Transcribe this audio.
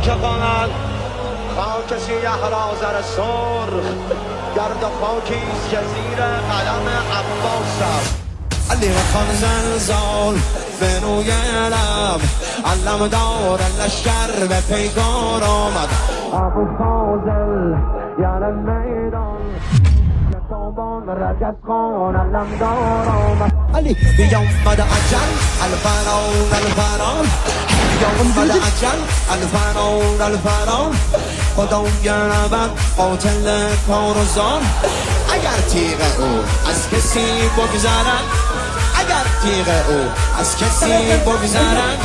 که قانل خاک سیه را زر سرخ گرد و خاکیست که زیر قلم عباس علی خان زلزال به روی علم علم دار لشکر به پیکار آمد ابو فاضل یعنی میدان یکابان رجب خان علم دار آمد علی بیامد اجل الفران الفران بیامد اجل الفران الفران خدای نبد قاتل کارزان اگر تیغ او از کسی بگذرد اگر تیغ او از کسی بگذرد